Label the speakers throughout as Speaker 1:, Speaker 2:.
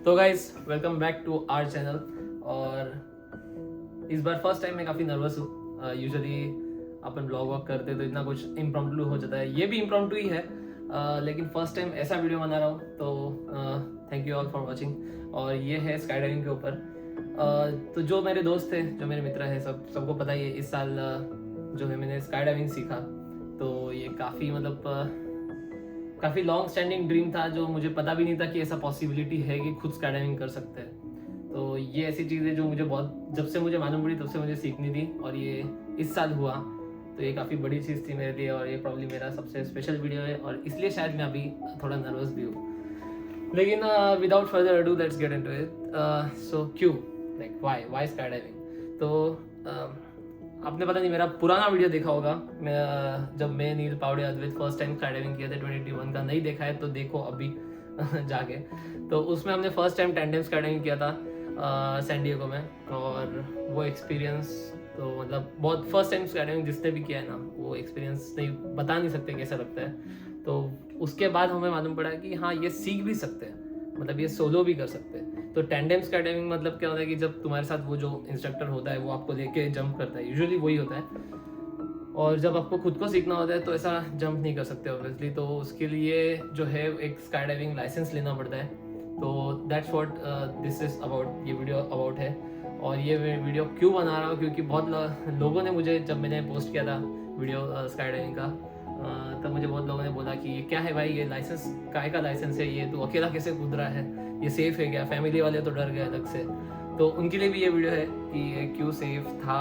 Speaker 1: तो guys welcome back to our channel. और इस बार फर्स्ट टाइम मैं काफ़ी नर्वस हूँ। यूजुअली अपन ब्लॉग वॉक करते तो इतना कुछ इम्प्रॉम्प्टू हो जाता है, ये भी इम्प्रॉम्प्टू ही है। लेकिन फर्स्ट टाइम ऐसा वीडियो बना रहा हूँ, तो thank you all for watching. और ये है स्काई डाइविंग के ऊपर। तो जो मेरे दोस्त थे, जो मेरे मित्र हैं, सबको पता ही है इस साल जो है मैंने स्काई डाइविंग सीखा। तो ये काफ़ी काफ़ी लॉन्ग स्टैंडिंग ड्रीम था, जो मुझे पता भी नहीं था कि ऐसा पॉसिबिलिटी है कि खुद स्काई डाइविंग कर सकते हैं। तो ये ऐसी चीज़ है जो मुझे जब से मुझे मालूम पड़ी तब से मुझे सीखनी थी, और ये इस साल हुआ। तो ये काफ़ी बड़ी चीज़ थी मेरे लिए, और ये प्रॉब्ली मेरा सबसे स्पेशल वीडियो है, और इसलिए शायद मैं अभी थोड़ा नर्वस भी हूँ। लेकिन without further ado let's get into it. So क्यों, लाइक वाई स्काई डाइविंग। तो आपने पता नहीं मेरा पुराना वीडियो देखा होगा, जब मैं नील पावड़े अद्वैत फर्स्ट टाइम स्काई डाइविंग किया था 2021 का। नहीं देखा है तो देखो अभी जाके। तो उसमें हमने first time tandem sky diving किया था सैन डिएगो में। और वो एक्सपीरियंस तो मतलब बहुत, फर्स्ट टाइम स्काई डाइविंग जिसने भी किया है ना, वो एक्सपीरियंस नहीं बता नहीं सकते कैसा लगता है। तो उसके बाद हमें मालूम पड़ा कि हाँ, ये सीख भी सकते हैं, मतलब ये सोलो भी कर सकते हैं। तो टैंडेम स्काई डाइविंग मतलब क्या होता है कि जब तुम्हारे साथ वो जो इंस्ट्रक्टर होता है वो आपको लेके जंप करता है, यूजुअली वही होता है। और जब आपको खुद को सीखना होता है तो ऐसा जंप नहीं कर सकते ऑब्वियसली, तो उसके लिए जो है एक स्काई डाइविंग लाइसेंस लेना पड़ता है। तो that's what this is about, ये वीडियो अबाउट है। और ये वीडियो क्यों बना रहा हूँ, क्योंकि बहुत लोगों ने मुझे, जब मैंने पोस्ट किया था वीडियो स्काई डाइविंग का, तब मुझे बहुत लोगों ने बोला कि ये क्या है भाई, ये लाइसेंस काय का लाइसेंस है, ये तो अकेला कैसे कूद रहा है, ये सेफ है क्या। फैमिली वाले तो डर गए अलग से। तो उनके लिए भी ये वीडियो है कि ये क्यों सेफ था,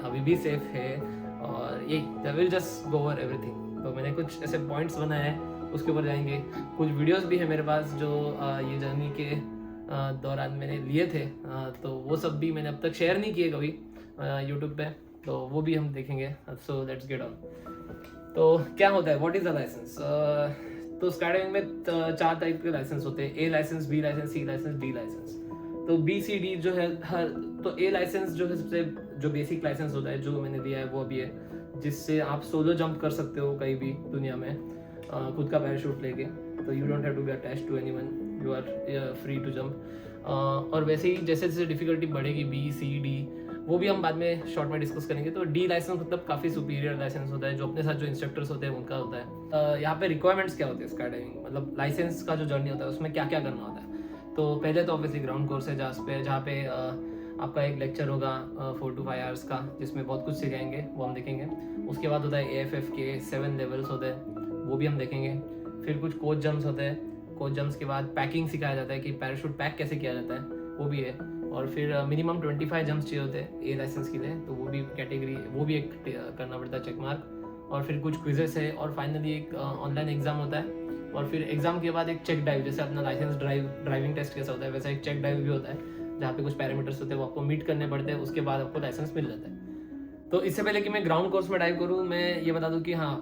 Speaker 1: अभी भी सेफ है, और ये will just go over everything. तो मैंने कुछ ऐसे पॉइंट्स बनाए हैं, उसके ऊपर जाएंगे। कुछ वीडियोस भी है मेरे पास जो ये जर्नी के दौरान मैंने लिए थे, तो वो सब भी मैंने अब तक शेयर नहीं किए कभी यूट्यूब पे, तो वो भी हम देखेंगे। So let's get on. तो क्या होता है, व्हाट इज द लाइसेंस। तो स्काई डाइविंग में 4 टाइप के लाइसेंस होते हैं, ए लाइसेंस, बी लाइसेंस, सी लाइसेंस, डी लाइसेंस। तो बी सी डी जो है तो ए लाइसेंस जो है सबसे जो बेसिक लाइसेंस होता है, जो मैंने दिया है वो अभी है, जिससे आप सोलो जंप कर सकते हो कहीं भी दुनिया में खुद का पैराशूट लेके। तो you don't have to be attached to anyone, you are free to jump. और वैसे ही जैसे जैसे डिफिकल्टी बढ़ेगी, बी सी डी, वो भी हम बाद में शॉर्ट में डिस्कस करेंगे। तो डी लाइसेंस मतलब काफ़ी सुपीरियर लाइसेंस होता है, जो अपने साथ जो इंस्ट्रक्टर्स होते हैं उनका होता है। यहाँ पे रिक्वायरमेंट्स क्या होते हैं स्काई डाइविंग, मतलब लाइसेंस का जो जर्नी होता है उसमें क्या क्या करना होता है। तो पहले तो ऑब्वियसली ग्राउंड कोर्स है, जहाँ पे आपका एक लेक्चर होगा 4 to 5 आवर्स का, जिसमें बहुत कुछ सिखाएंगे, वो हम देखेंगे। उसके बाद होता है AFF के 7 लेवल्स होते हैं, वो भी हम देखेंगे। फिर कुछ कोच जम्प्स होते हैं, कोच जम्प्स के बाद पैकिंग सिखाया जाता है कि पैराशूट पैक कैसे किया जाता है, वो भी है। और फिर मिनिमम 25 जंप्स चाहिए होते हैं ए लाइसेंस के लिए, तो वो भी कैटेगरी, वो भी एक करना पड़ता है चेक मार्क। और फिर कुछ क्विजेस है, और फाइनली एक ऑनलाइन एग्जाम होता है। और फिर एग्जाम के बाद एक चेक ड्राइव, जैसे अपना लाइसेंस ड्राइविंग टेस्ट कैसा होता है, वैसा एक चेक ड्राइव भी होता है, जहाँ पे कुछ पैरामीटर्स होते हैं वो आपको मीट करने पड़ते हैं, उसके बाद आपको लाइसेंस मिल जाता है। तो इससे पहले कि मैं ग्राउंड कोर्स में डाइव करूँ, मैं ये बता दूँ कि हाँ,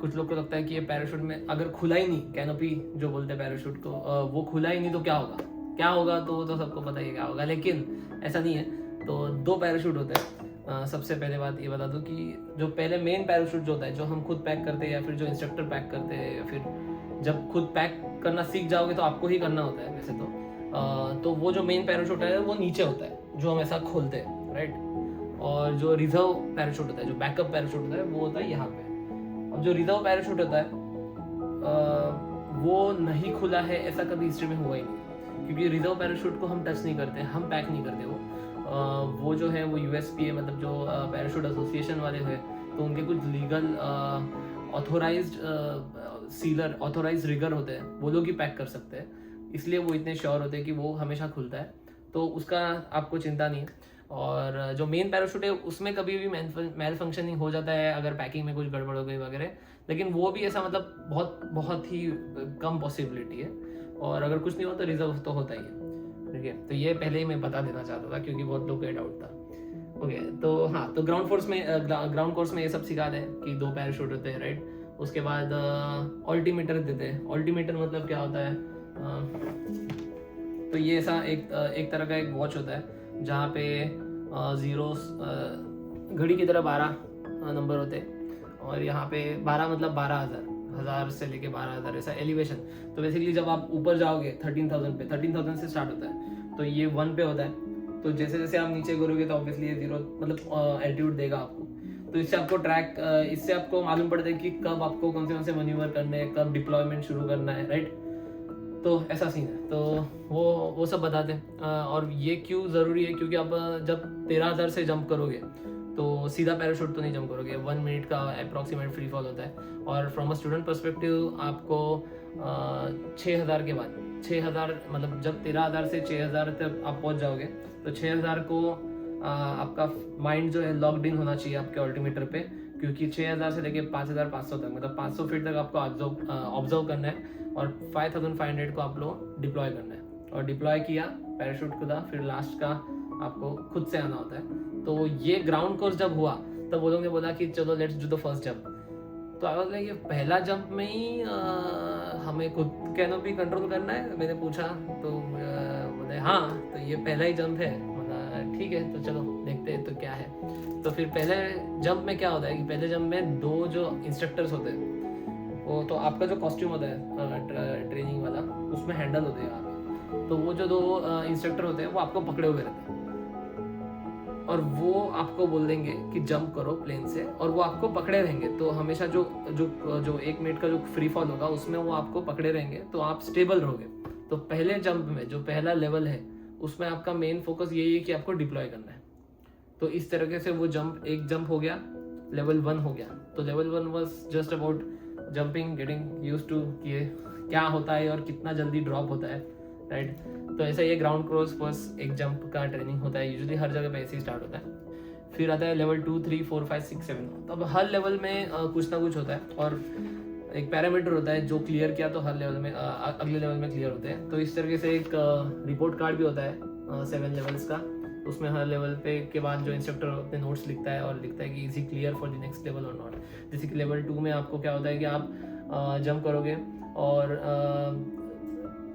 Speaker 1: कुछ लोग को लगता है कि ये पैराशूट में अगर खुला ही नहीं, कैनोपी जो बोलते हैं पैराशूट को, वो खुला ही नहीं तो क्या होगा, तो सबको पता ही क्या होगा। लेकिन ऐसा नहीं है। तो 2 पैराशूट होते हैं। सबसे पहले बात ये बता दूं कि जो पहले मेन पैराशूट जो होता है, जो हम खुद पैक करते हैं या फिर जो इंस्ट्रक्टर पैक करते हैं, या फिर जब खुद पैक करना सीख जाओगे तो आपको ही करना होता है वैसे तो वो जो मेन पैराशूट है वो नीचे होता है, जो हम ऐसा खोलते हैं, राइट। और जो रिजर्व पैराशूट होता है, जो बैकअप पैराशूट होता है, वो होता है यहाँ पे। अब जो रिजर्व पैराशूट होता है वो नहीं खुला है, ऐसा कभी हिस्ट्री में हुआ ही नहीं, क्योंकि रिजर्व पैराशूट को हम टच नहीं करते, हम पैक नहीं करते। वो जो है वो USPA, मतलब जो पैराशूट एसोसिएशन वाले हैं, तो उनके कुछ legal authorised sealer, authorised rigger होते हैं, वो लोग ही पैक कर सकते हैं। इसलिए वो इतने श्योर होते हैं कि वो हमेशा खुलता है, तो उसका आपको चिंता नहीं है। और जो मेन पैराशूट है उसमें कभी भी मेल फंक्शनिंग हो जाता है, अगर पैकिंग में कुछ गड़बड़ हो गई वगैरह, लेकिन वो भी ऐसा मतलब बहुत ही कम पॉसिबिलिटी है। और अगर कुछ नहीं हो तो रिजर्व तो होता ही है, ठीक है। तो ये पहले ही मैं बता देना चाहता था, क्योंकि बहुत लोग का डाउट था। ओके, तो हाँ, तो ग्राउंड कोर्स में ये सब सिखा दें कि 2 पैराशूट होते हैं, राइट। उसके बाद ऑल्टीमीटर देते हैं। ऑल्टीमीटर मतलब क्या होता है, तो ये ऐसा एक तरह का एक वॉच होता है, जहाँ पे जीरोस, घड़ी की तरह 12 नंबर होते हैं, और यहाँ पे 12 मतलब 12,000 1000 से लेके 12,000 ऐसा एलिवेशन। तो बेसिकली जब आप ऊपर जाओगे 13,000 पे, 13,000 से स्टार्ट होता है, तो ये 1 पे होता है। तो जैसे जैसे आप नीचे गिरोगे तो ऑब्वियसली ये 0 मतलब एल्टीट्यूड देगा आपको। तो इससे आपको इससे आपको मालूम पड़ता है कि कब आपको कौन से मैन्यूवर करने हैं, कब डिप्लॉयमेंट शुरू करना है, राइट। तो ऐसा सीन है। तो वो सब बताते हैं। और ये क्यों ज़रूरी है, क्योंकि आप जब 13,000 से जंप करोगे तो सीधा पैराशूट तो नहीं जंप करोगे, 1 मिनट का अप्रॉक्सीमेट फ्री फॉल होता है। और फ्रॉम अ स्टूडेंट पर्सपेक्टिव आपको 6,000 के बाद 6,000 मतलब जब 13,000 से 6,000 तक आप पहुंच जाओगे तो 6,000 को आपका माइंड जो है लॉक्ड इन होना चाहिए आपके ऑल्टीमीटर पे, क्योंकि 6,000 से लेके 5,500 तक मतलब 500 फीट तक आपको ऑब्जर्व करना है और 5,500 को आप लोग डिप्लॉय करना है। और डिप्लॉय किया, पैराशूट खुदा, फिर लास्ट का आपको खुद से आना होता है। तो ये ग्राउंड कोर्स जब हुआ तब वो लोगों ने बोला कि चलो let's do the first jump. तो आई वाज लाइक ये पहला जंप में ही हमें खुद कैनोपी कंट्रोल करना है। मैंने पूछा तो बोले हाँ, तो ये पहला ही जंप है। मतलब ठीक है, तो चलो देखते हैं तो क्या है। तो फिर पहले जंप में क्या होता है कि पहले जंप में 2 जो इंस्ट्रक्टर्स होते हैं, वो तो आपका जो कॉस्ट्यूम होता है ट्रेनिंग वाला, उसमें हैंडल होते हैं आप। तो वो जो 2 इंस्ट्रक्टर होते हैं वो आपको पकड़े हुए रहते हैं और वो आपको बोल देंगे कि जंप करो प्लेन से, और वो आपको पकड़े रहेंगे। तो हमेशा जो 1 मिनट का जो फ्री फॉल होगा उसमें वो आपको पकड़े रहेंगे, तो आप स्टेबल रहोगे। तो पहले जंप में जो पहला लेवल है उसमें आपका मेन फोकस यही है कि आपको डिप्लॉय करना है। तो इस तरीके से वो एक जंप हो गया, लेवल 1 हो गया। तो level 1 was just about jumping, getting used to कि क्या होता है और कितना जल्दी ड्रॉप होता है, राइट। तो ऐसा ये ग्राउंड क्रॉस बस एक जंप का ट्रेनिंग होता है, यूजुअली हर जगह पे ऐसे ही स्टार्ट होता है। फिर आता है लेवल 2, 3, 4, 5, 6, 7। तो अब हर लेवल में कुछ ना कुछ होता है और एक पैरामीटर होता है जो क्लियर किया तो हर लेवल में अगले लेवल में क्लियर होते हैं। तो इस तरीके से एक रिपोर्ट कार्ड भी होता है 7 लेवल्स का। उसमें हर लेवल पे के बाद जो इंस्ट्रक्टर अपने नोट्स लिखता है और लिखता है कि is he clear for the next level और नॉट। जैसे कि लेवल 2 में आपको क्या होता है कि आप जंप करोगे और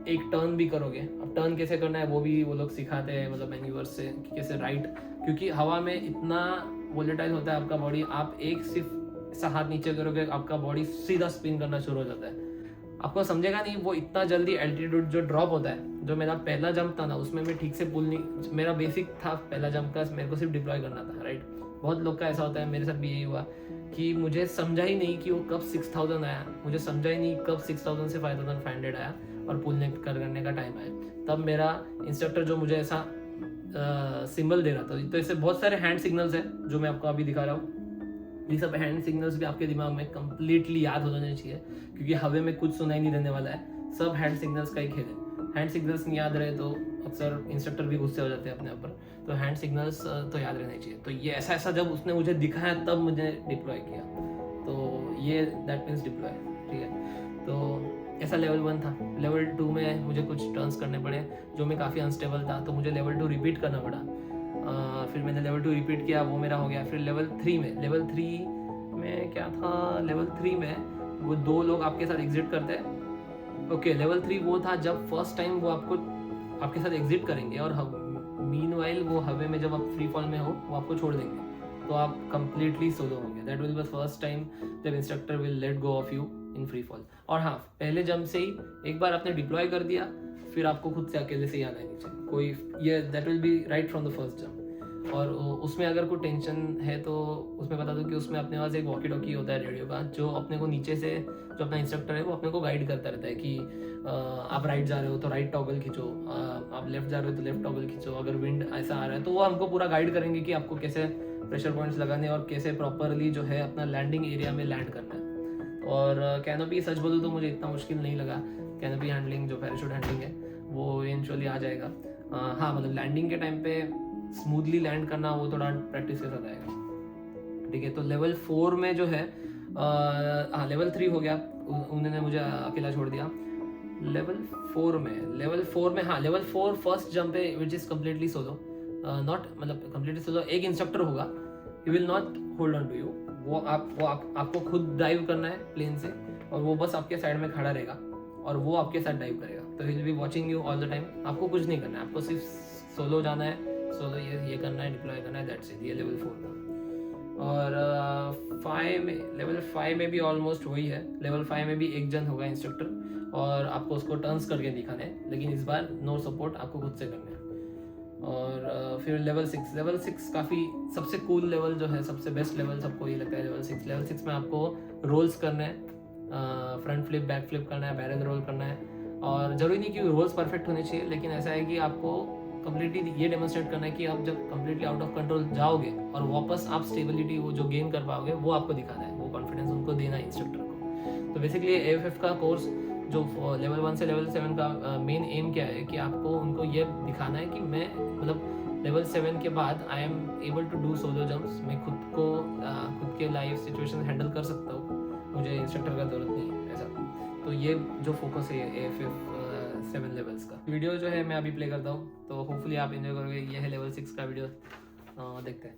Speaker 1: एक टर्न भी करोगे। अब टर्न कैसे करना है वो लोग सिखाते हैं, मतलब मैन्यूवर्स से कि कैसे राइट, क्योंकि हवा में इतना वोलेटाइल होता है आपका बॉडी, आप एक सिर्फ ऐसा हाथ नीचे करोगे आपका बॉडी सीधा स्पिन करना शुरू हो जाता है। आपको समझेगा नहीं, वो इतना जल्दी एल्टीट्यूड जो ड्रॉप होता है। जो मेरा पहला जंप था ना उसमें मैं ठीक से पुल नहीं, मेरा बेसिक था पहला जंप का, मेरे को सिर्फ डिप्लॉय करना था, राइट। बहुत लोग का ऐसा होता है, मेरे साथ भी यही हुआ कि मुझे समझा ही नहीं कि वो कब 6,000 आया, मुझे समझा ही नहीं कब 6,000 से 5,500 आया और पुल करने का टाइम आया। तब मेरा इंस्ट्रक्टर जो मुझे ऐसा सिंबल दे रहा था, तो ऐसे बहुत सारे हैंड सिग्नल्स हैं जो मैं आपको अभी दिखा रहा हूँ। ये सब हैंड सिग्नल्स भी आपके दिमाग में कंप्लीटली याद हो जाने चाहिए, क्योंकि हवे में कुछ सुनाई नहीं देने वाला है, सब हैंड सिग्नल्स का ही खेल है। हैंड सिग्नल्स नहीं याद रहे तो अक्सर इंस्ट्रक्टर भी गुस्से हो जाते हैं अपने ऊपर। तो हैंड सिग्नल्स तो याद रहने चाहिए। तो ये ऐसा जब उसने मुझे दिखाया तब मुझे डिप्लॉय किया, तो ये दैट मीन्स डिप्लॉय, ठीक है। तो ऐसा लेवल 1 था। लेवल 2 में मुझे कुछ टर्न्स करने पड़े जो मैं काफ़ी अनस्टेबल था, तो मुझे लेवल 2 रिपीट करना पड़ा। फिर मैंने लेवल 2 रिपीट किया, वो मेरा हो गया। फिर लेवल 3 में क्या था, लेवल 3 में वो 2 लोग आपके साथ एग्जिट करते हैं। ओके, लेवल 3 वो था जब फर्स्ट टाइम वो आपके साथ एग्जिट करेंगे और मीनवाइल वो हवे में जब आप फ्री फॉल में हो वो आपको छोड़ देंगे, तो आप कंप्लीटली सोलो होंगे। That will be the first time जब instructor will let go of you in free fall. और हाँ, पहले जंप से ही एक बार आपने डिप्लॉय कर दिया, फिर आपको खुद से अकेले से ही आना है नीचे, कोई ये that will B right from the first jump. और उसमें अगर कोई टेंशन है तो उसमें बता दो कि उसमें अपने पास एक वॉकी टॉकी होता है रेडियो का, जो अपने को नीचे से जो अपना इंस्ट्रक्टर है वो अपने को गाइड करता रहता है कि आप राइट जा रहे हो तो राइट टॉगल खींचो, आप लेफ्ट जा रहे हो तो लेफ्ट टॉगल खींचो, अगर विंड ऐसा आ रहा है तो वो हमको पूरा गाइड करेंगे कि आपको कैसे प्रेशर पॉइंट्स लगाने और कैसे प्रॉपरली जो है अपना लैंडिंग एरिया में लैंड करना है। और कैनोपी सच बोलूँ तो मुझे इतना मुश्किल नहीं लगा। कैनोपी हैंडलिंग जो पैराशूट हैंडलिंग है वो इवेंचुअली आ जाएगा। हाँ, मतलब लैंडिंग के टाइम पे स्मूथली लैंड करना वो थोड़ा प्रैक्टिस के साथ आएगा, ठीक है। तो लेवल 4 में जो है हाँ, लेवल 3 हो गया, उन्होंने मुझे अकेला छोड़ दिया। लेवल 4 में हाँ, लेवल 4 फर्स्ट जंप है which is completely solo, not मतलब कम्प्लीटली सोलो, एक इंस्ट्रक्टर होगा, he will not hold on to you. वो आपको खुद डाइव करना है प्लेन से, और वो बस आपके साइड में खड़ा रहेगा और वो आपके साथ डाइव करेगा। तो he will be watching you all the time. आपको कुछ नहीं करना है, आपको सिर्फ सोलो जाना है, सोलो ये करना है, डिप्लॉय करना है, दैट्स इट। ये लेवल 4 था। और 5 में, लेवल 5 में भी ऑलमोस्ट वही है। लेवल 5 में भी एक जन होगा इंस्ट्रक्टर और आपको उसको टर्न्स करके दिखाने हैं, लेकिन इस बार नो सपोर्ट, आपको खुद से करना है। और फिर लेवल 6 काफ़ी सबसे कूल लेवल जो है, सबसे बेस्ट लेवल सबको ये लगता है लेवल 6 में आपको रोल्स करने हैं, फ्रंट फ्लिप, बैक फ्लिप करना है, बैरल रोल करना है। और ज़रूरी नहीं कि रोल्स परफेक्ट होने चाहिए, लेकिन ऐसा है कि आपको कम्प्लीटली ये डेमोन्स्ट्रेट करना है कि आप जब कम्प्लीटली आउट ऑफ कंट्रोल जाओगे और वापस आप स्टेबिलिटी वो जो गेन कर पाओगे वो आपको दिखाना है, वो कॉन्फिडेंस उनको देना है इंस्ट्रक्टर को। तो बेसिकली AFF का कोर्स जो लेवल 1 से लेवल 7 का मेन एम क्या है कि आपको उनको ये दिखाना है कि मैं मतलब लेवल 7 के बाद I am able to do solo jumps, मैं खुद के लाइफ सिचुएशन हैंडल कर सकता हूँ, मुझे इंस्ट्रक्टर का ज़रूरत नहीं है ऐसा। तो ये जो फोकस है AFF 7 लेवल्स का। वीडियो जो है मैं अभी प्ले करता हूँ, तो होपफुली आप एंजॉय करोगे। ये है लेवल 6 का वीडियो, देखते हैं।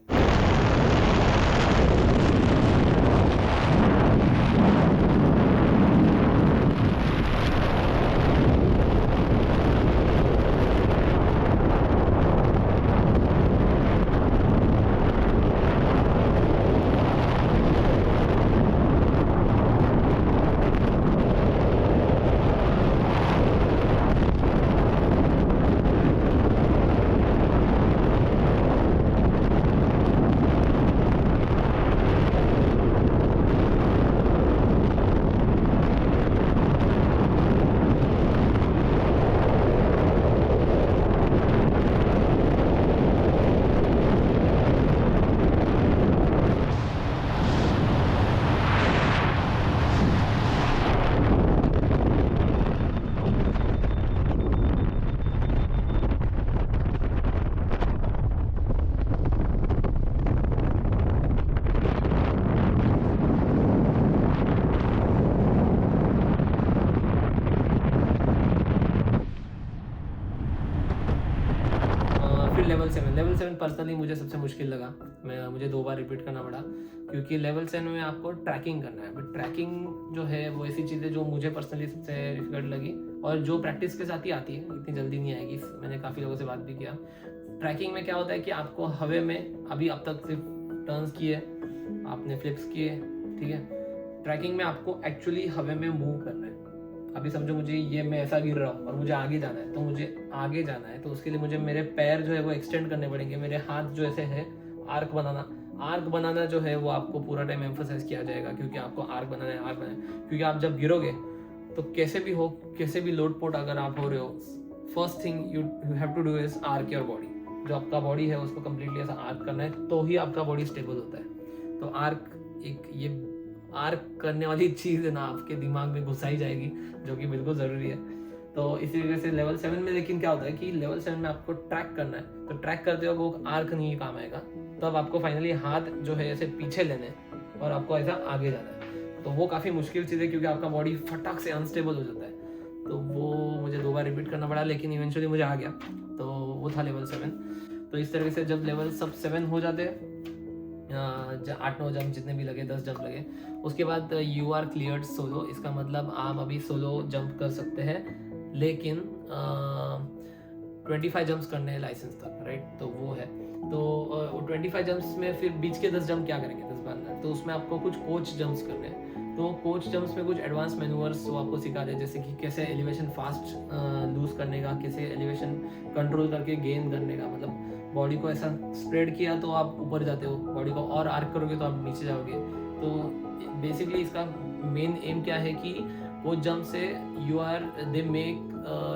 Speaker 1: लेवल 7 पर्सनली मुझे सबसे मुश्किल लगा, मुझे 2 बार रिपीट करना पड़ा, क्योंकि लेवल 7 में आपको ट्रैकिंग करना है। बट ट्रैकिंग जो है वो ऐसी चीज़ है जो मुझे पर्सनली सबसे डिफिकल्ट लगी, और जो प्रैक्टिस के साथ ही आती है, इतनी जल्दी नहीं आएगी। मैंने काफ़ी लोगों से बात भी किया। ट्रैकिंग में क्या होता है कि आपको हवे में, अभी अब तक सिर्फ टर्न्स किए, आपने फ्लिप्स किए, ठीक है। ट्रैकिंग में आपको एक्चुअली हवे में मूव करना है। अभी समझो मुझे ये, मैं ऐसा गिर रहा हूँ और मुझे आगे जाना है, तो मुझे आगे जाना है, तो उसके लिए मुझे मेरे पैर जो है वो एक्सटेंड करने पड़ेंगे, मेरे हाथ जो ऐसे है, आर्क बनाना जो है वो आपको पूरा टाइम एम्फोसाइज किया जाएगा, क्योंकि आपको आर्क बनाना है। क्योंकि आप जब गिरोगे तो कैसे भी लोटपोट अगर आप हो रहे हो, first thing you have to do is arch your body. जो आपका बॉडी है उसको कम्प्लीटली ऐसा आर्क करना है, तो ही आपका बॉडी स्टेबल होता है। तो आर्क करने वाली चीज़ है ना, आपके दिमाग में घुसाई जाएगी, जो कि बिल्कुल ज़रूरी है। तो इसी वजह से लेवल 7 में लेकिन क्या होता है कि लेवल 7 में आपको ट्रैक करना है, तो ट्रैक करते हो वो आर्क नहीं काम आएगा, तब आपको फाइनली हाथ जो है ऐसे पीछे लेने और आपको ऐसा आगे जाना है। तो वो काफ़ी मुश्किल चीज़ है, क्योंकि आपका बॉडी फटाक से अनस्टेबल हो जाता है। तो वो मुझे 2 बार रिपीट करना पड़ा, लेकिन इवेंचुअली मुझे आ गया। तो वो था लेवल 7। तो इस तरीके से जब लेवल सब 7 हो जाते हैं, 8-9 जंप जितने भी लगे, 10 जंप लगे, उसके बाद यू आर क्लियर्ड सोलो। इसका मतलब आप अभी सोलो जंप कर सकते हैं, लेकिन 25 जंप्स करने हैं लाइसेंस तक, राइट। तो वो है, तो 25 जंप्स में फिर बीच के 10 जंप क्या करेंगे, 10 बार, तो उसमें आपको कुछ कोच जंप्स करने हैं। तो कोच जंप्स में कुछ एडवांस मैनूवर्स वो आपको सिखा दे, जैसे कि कैसे एलिवेशन फास्ट लूज करने का, कैसे एलिवेशन कंट्रोल करके गेन करने का। मतलब बॉडी को ऐसा स्प्रेड किया तो आप ऊपर जाते हो, बॉडी को और आर्क करोगे तो आप नीचे जाओगे। तो बेसिकली इसका मेन एम क्या है कि कोच जंप से they make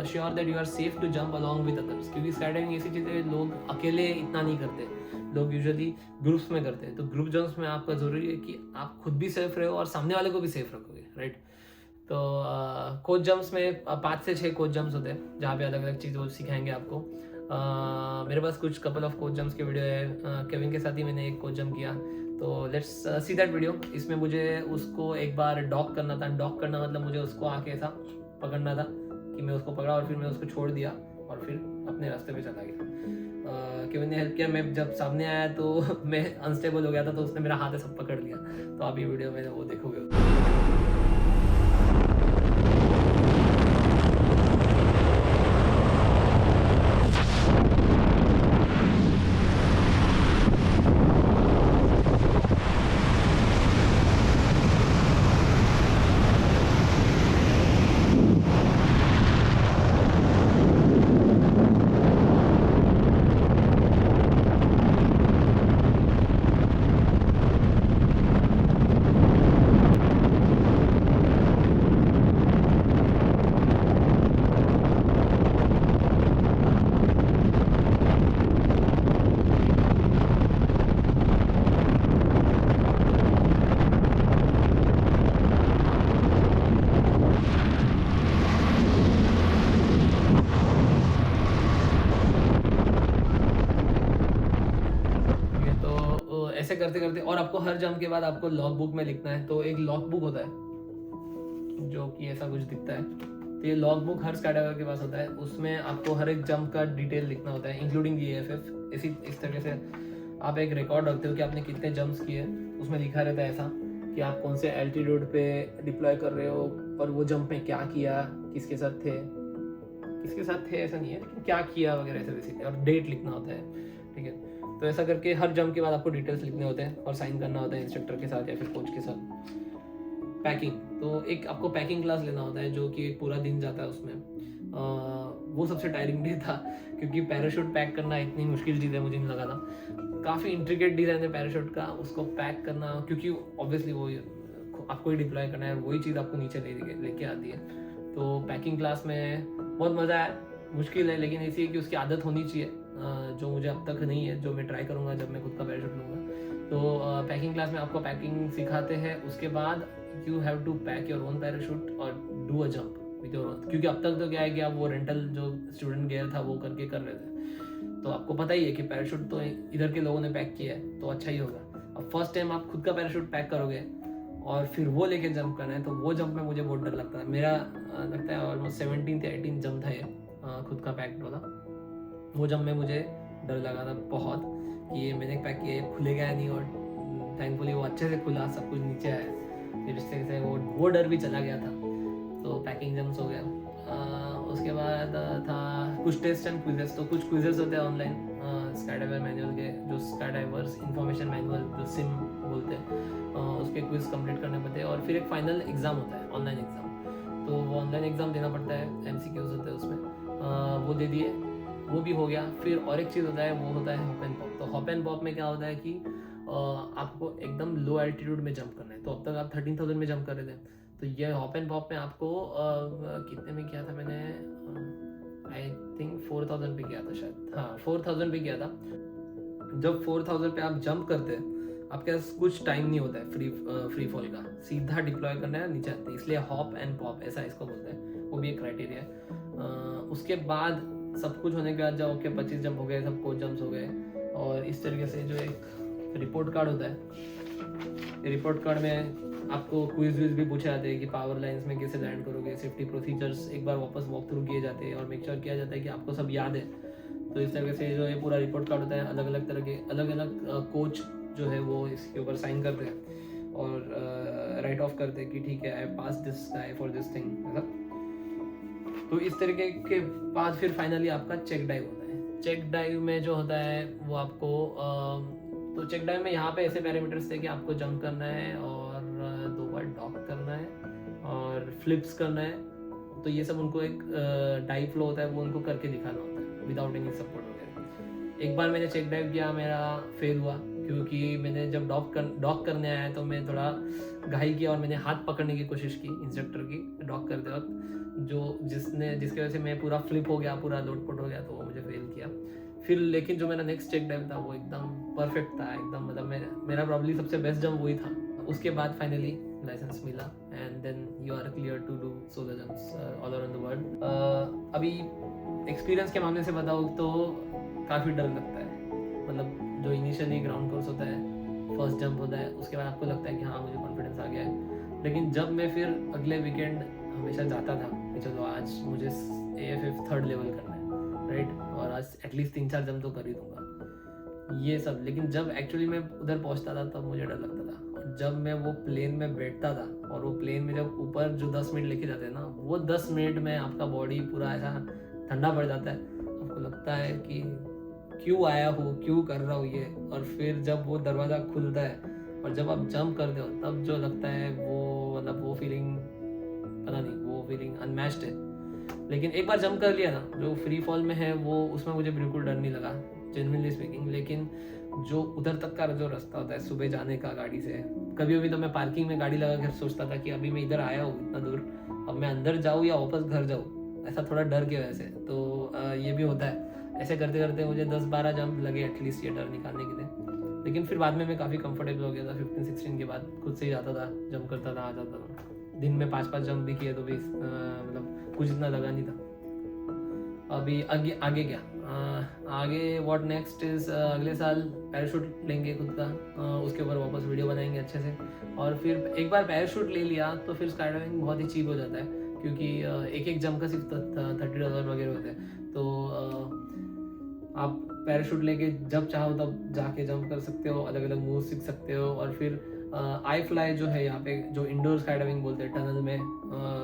Speaker 1: sure that you are safe to jump along with others, क्योंकि स्काई डाइविंग ऐसी चीज़ है लोग अकेले इतना नहीं करते, लोग यूजुअली ग्रुप्स में करते हैं। तो ग्रुप जंप्स में आपका ज़रूरी है कि आप खुद भी सेफ रहो और सामने वाले को भी सेफ रखोगे, राइट। तो कोच जंप्स में 5 से 6 कोच जंप्स होते हैं, जहाँ पे अलग अलग चीज़ वो सिखाएंगे आपको। मेरे पास कुछ कपल ऑफ कोच जंप्स के वीडियो है, केविन के साथ ही मैंने एक कोच जंप किया, तो लेट्स सी दैट वीडियो। इसमें मुझे उसको एक बार डॉक करना था। डॉक करना मतलब मुझे उसको आके ऐसा पकड़ना था कि मैं उसको पकड़ा और फिर मैं उसको छोड़ दिया और फिर अपने रास्ते पे चला गया। केविन ने हेल्प किया। मैं जब सामने आया तो मैं अनस्टेबल हो गया था, तो उसने मेरा हाथ सब पकड़ लिया। तो आप ये वीडियो में वो देखोगे। ऐसे करते करते, और आपको हर जंप के बाद आपको लॉग बुक में लिखना है। तो एक लॉग बुक होता है जो कि ऐसा कुछ दिखता है। तो ये लॉग बुक हर स्काईडाइवर के पास होता है, उसमें आपको हर एक जंप का डिटेल लिखना होता है, इंक्लूडिंग दी AFF। इस तरह से आप एक रिकॉर्ड रखते हो कि आपने कितने जंप्स किए, उसमें लिखा रहता है ऐसा कि आप कौन से एल्टीट्यूड पे डिप्लॉय कर रहे हो और वो जंप में क्या किया, किसके साथ थे ऐसा नहीं है, लेकिन क्या किया वगैरह ऐसे बेसिकली, और डेट लिखना होता है, ठीक है। तो ऐसा करके हर जंप के बाद आपको डिटेल्स लिखने होते हैं और साइन करना होता है इंस्ट्रक्टर के साथ या फिर कोच के साथ। पैकिंग, तो एक आपको पैकिंग क्लास लेना होता है जो कि एक पूरा दिन जाता है उसमें। वो सबसे टायरिंग डे था, क्योंकि पैराशूट पैक करना इतनी मुश्किल चीज़ है मुझे नहीं लगा था। काफ़ी इंट्रिकेट डिज़ाइन है पैराशूट का, उसको पैक करना, क्योंकि ऑब्वियसली वो आपको ही डिप्लॉय करना है, वही चीज़ आपको नीचे लेके आती है। तो पैकिंग क्लास में बहुत मज़ा आया, मुश्किल है लेकिन ऐसी है कि उसकी आदत होनी चाहिए, जो मुझे अब तक नहीं है, जो मैं ट्राई करूँगा जब मैं खुद का पैराशूट लूँगा। तो पैकिंग क्लास में आपको पैकिंग सिखाते हैं, उसके बाद you have to pack your own parachute और do a jump with your own, क्योंकि अब तक तो क्या है कि आप वो रेंटल जो स्टूडेंट गियर था वो करके कर रहे थे। तो आपको पता ही है कि पैराशूट तो इधर के लोगों ने पैक किया है तो अच्छा ही होगा। अब फर्स्ट टाइम आप खुद का पैराशूट पैक करोगे और फिर वो लेके जंप करना है, तो वो जंप में मुझे बहुत डर लगता है। मेरा लगता है ऑलमोस्ट 17 या 18 जंप था ये खुद का पैक्ड वाला। वो जंप में मुझे डर लगा था बहुत कि ये मैंने पैक किया, ये खुलेगा या नहीं, और थैंकफुली वो अच्छे से खुला, सब कुछ नीचे आया। फिर इस तरह से वो डर भी चला गया था। तो पैकिंग जंप्स हो गया। उसके बाद था कुछ टेस्ट एंड क्विजेस। तो कुछ क्विजेस होते हैं ऑनलाइन स्काईडाइवर मैनुअल के, जो स्काईडाइवर्स इन्फॉर्मेशन मैनुअल जो सिम बोलते हैं, उसके क्विज कंप्लीट करने पड़ते हैं। और फिर एक फाइनल एग्जाम होता है, ऑनलाइन एग्जाम। तो वो ऑनलाइन एग्जाम देना पड़ता है, MCQs होते हैं उसमें, वो दे दिए, वो भी हो गया। फिर और एक चीज़ होता है, वो होता है हॉप एंड पॉप। तो हॉप एंड पॉप में क्या होता है कि आपको एकदम लो एल्टीट्यूड में जंप करना है। तो अब तक आप 13,000 में जंप कर रहे थे, तो ये हॉप एंड पॉप में आपको कितने में किया था मैंने, आई थिंक 4,000 पे किया था शायद, हाँ 4,000 पे किया था। जब 4,000 पे आप जंप करते हैं, आपके पास कुछ टाइम नहीं होता है फ्री फॉल का, सीधा डिप्लॉय करना है, नीचे आते हैं, इसलिए हॉप एंड पॉप ऐसा इसको बोलते हैं। वो भी एक क्राइटेरिया है। उसके बाद सब कुछ होने के बाद जब ओके 25 जंप हो गए, सब कोच जंप्स हो गए, और इस तरीके से जो एक रिपोर्ट कार्ड होता है, रिपोर्ट कार्ड में आपको क्विज भी पूछे जाते हैं कि पावर लाइंस में कैसे लैंड करोगे, सेफ्टी प्रोसीजर्स एक बार वापस वॉक थ्रू किए जाते हैं और मेक श्योर किया जाता है कि आपको सब याद है। तो इस तरीके से जो ये पूरा रिपोर्ट कार्ड होता है, अलग अलग तरह के अलग अलग कोच जो है वो इसके ऊपर साइन करते हैं और राइट ऑफ करते हैं कि ठीक है, I pass this guy for this thing, मतलब। तो इस तरीके के बाद फिर फाइनली आपका चेक डाइव होता है। चेक डाइव में जो होता है वो आपको तो चेक डाइव में यहाँ पे ऐसे पैरामीटर्स थे कि आपको जंप करना है और 2 बार डॉक करना है और फ्लिप्स करना है। तो ये सब उनको एक डाइव फ्लो होता है, वो उनको करके दिखाना होता है विदाउट एनी सपोर्ट वगैरह। एक बार मैंने चेक डाइव किया, मेरा फेल हुआ, क्योंकि मैंने जब डॉक करने आया तो मैं थोड़ा घाई किया और मैंने हाथ पकड़ने की कोशिश की इंस्ट्रक्टर की डॉक करते वक्त, जिसके वजह से मैं पूरा फ्लिप हो गया, पूरा लोटपोट हो गया, तो वो मुझे फेल किया। फिर लेकिन जो मेरा नेक्स्ट चेक डाइव था वो एकदम परफेक्ट था, एकदम मतलब मेरा प्रॉब्ली सबसे बेस्ट जंप वही था। उसके बाद फाइनली लाइसेंस मिला and then you are clear to do solo jumps all around the world. अभी एक्सपीरियंस के मामले से बताऊँ तो काफ़ी डर लगता है, मतलब जो इनिशियली ग्राउंड कोर्स होता है, फर्स्ट जंप होता है, उसके बाद आपको लगता है कि हाँ मुझे कॉन्फिडेंस आ गया है। लेकिन जब मैं फिर अगले वीकेंड हमेशा जाता था कि चलो आज मुझे AFF 3rd लेवल करना है, राइट, और आज एटलीस्ट 3-4 जंप तो कर ही दूंगा, ये सब। लेकिन जब एक्चुअली मैं उधर पहुंचता था तब मुझे डर लगता था। और जब मैं वो प्लेन में बैठता था और वो प्लेन में जब ऊपर जो 10 मिनट लेके जाते हैं ना, वो 10 मिनट में आपका बॉडी पूरा ऐसा ठंडा पड़ जाता है, आपको लगता है कि क्यों आया हूँ, क्यों कर रहा हूँ ये। और फिर जब वो दरवाज़ा खुलता है और जब आप जंप करते हो तब जो लगता है वो, मतलब वो फीलिंग पता नहीं, वो फीलिंग अनमैच्ड है। लेकिन एक बार जंप कर लिया ना, जो फ्री फॉल में है वो, उसमें मुझे बिल्कुल डर नहीं लगा जेन्युइनली स्पीकिंग। लेकिन जो उधर तक का जो रास्ता होता है सुबह जाने का गाड़ी से, कभी कभी तो मैं पार्किंग में गाड़ी लगा कर सोचता था कि अभी मैं इधर आया हूँ इतना दूर, अब मैं अंदर जाऊँ या वापस घर जाऊँ, ऐसा थोड़ा डर के वजह से। तो ये भी होता है। ऐसे करते करते मुझे 10-12 जंप लगे एटलीस्ट ये डर निकालने के लिए। लेकिन फिर बाद में मैं काफ़ी कंफर्टेबल हो गया था। 15-16 के बाद खुद से ही जाता था, जंप करता था, आ जाता था। दिन में 5-5 जंप भी किए तो भी मतलब कुछ इतना लगा नहीं था। अभी आगे क्या, आगे व्हाट नेक्स्ट इज अगले साल पैराशूट लेंगे खुद का, उसके ऊपर वापस वीडियो बनाएंगे अच्छे से। और फिर एक बार पैराशूट ले लिया तो फिर स्काई डाइविंग बहुत ही चीप हो जाता है, क्योंकि एक एक जंप का सिर्फ $30 वगैरह होते हैं। तो आप पैराशूट लेके जब चाहो तब जाके जंप कर सकते हो, अलग अलग मूव सीख सकते हो। और फिर आई फ्लाई जो है यहाँ पे, जो इंडोर स्काई डाइविंग बोलते हैं टनल में,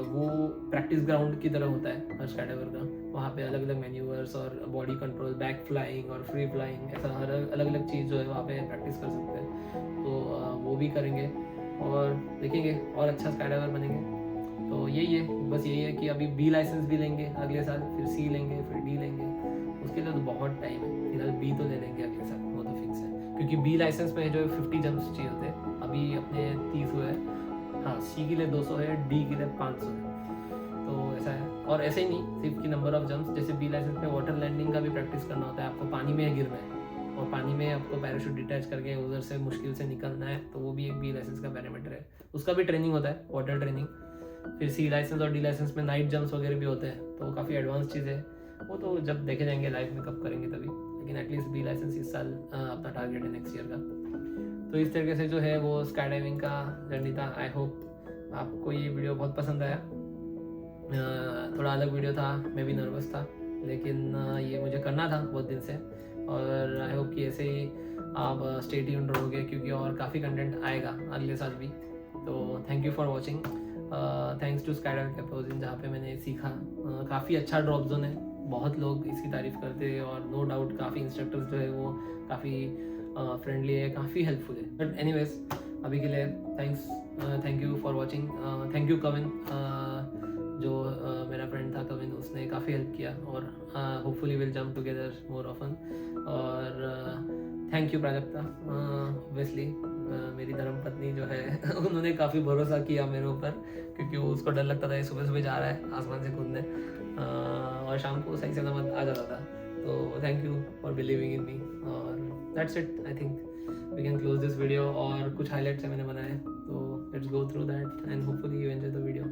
Speaker 1: वो प्रैक्टिस ग्राउंड की तरह होता है हर स्काई डाइवर का। वहाँ पे अलग अलग मैन्यूवर्स और बॉडी कंट्रोल, बैक फ्लाइंग और फ्री फ्लाइंग, ऐसा हर अलग अलग चीज़ जो है वहाँ पे प्रैक्टिस कर सकते हैं। तो वो भी करेंगे और देखेंगे और अच्छा स्काई डाइवर बनेंगे। तो यही है, बस यही है कि अभी बी लाइसेंस भी लेंगे अगले साल, फिर सी लेंगे, फिर डी लेंगे। उसके लिए तो बहुत टाइम है, फिलहाल बी तो ले लेंगे अगले साल, वो तो फिक्स है। क्योंकि बी लाइसेंस में जो 50 जंप्स चाहिए होते हैं, अभी अपने 30 हुए हैं। हाँ, सी के लिए 200 है, डी के लिए 500 है। तो ऐसा है। और ऐसे ही नहीं सिर्फ की नंबर ऑफ जंप्स, जैसे बी लाइसेंस में वाटर लैंडिंग का भी प्रैक्टिस करना होता है। आपको पानी में गिरना है और पानी में आपको पैराशूट डिटैच करके उधर से मुश्किल से निकलना है, तो वो भी एक बी लाइसेंस का पैरामीटर है। उसका भी ट्रेनिंग होता है, वाटर ट्रेनिंग। फिर सी लाइसेंस और डी लाइसेंस में नाइट जंप्स वगैरह भी होते हैं, तो काफ़ी एडवांस चीज़ है। वो तो जब देखे जाएंगे लाइफ में कब करेंगे तभी, लेकिन एटलीस्ट बी लाइसेंस इस साल अपना टारगेट है नेक्स्ट ईयर का। तो इस तरीके से जो है वो स्काई डाइविंग का जर्नी था। आई होप आपको ये वीडियो बहुत पसंद आया। थोड़ा अलग वीडियो था, मैं भी नर्वस था, लेकिन ये मुझे करना था बहुत दिन से। और आई होप कि ऐसे ही आप स्टे ट्यून्ड रहोगे, क्योंकि और काफ़ी कंटेंट आएगा अगले साल भी। तो thank you for watching. Thanks to sky diving capacity, जहाँ पे मैंने सीखा। काफ़ी अच्छा ड्रॉप जोन है, बहुत लोग इसकी तारीफ़ करते हैं, और नो डाउट काफ़ी इंस्ट्रक्टर्स जो है वो काफ़ी फ्रेंडली है, काफ़ी हेल्पफुल है। बट एनीवेज अभी के लिए thank you for watching. Thank you Kavin, जो मेरा फ्रेंड था कविन, उसने काफ़ी हेल्प किया। और hopefully will jump together more often. और थैंक यू प्राजक्ता, ऑब्वियसली मेरी धर्मपत्नी जो है उन्होंने काफ़ी भरोसा किया मेरे ऊपर, क्योंकि वो उसको डर लगता था ये सुबह सुबह जा रहा है आसमान से कूदने, और शाम को सही सलामत आ जाता था। तो thank you for believing in me. और that's it, I think we can close this video. और कुछ हाईलाइट्स मैंने बनाए, तो let's go through that and hopefully you enjoy the video.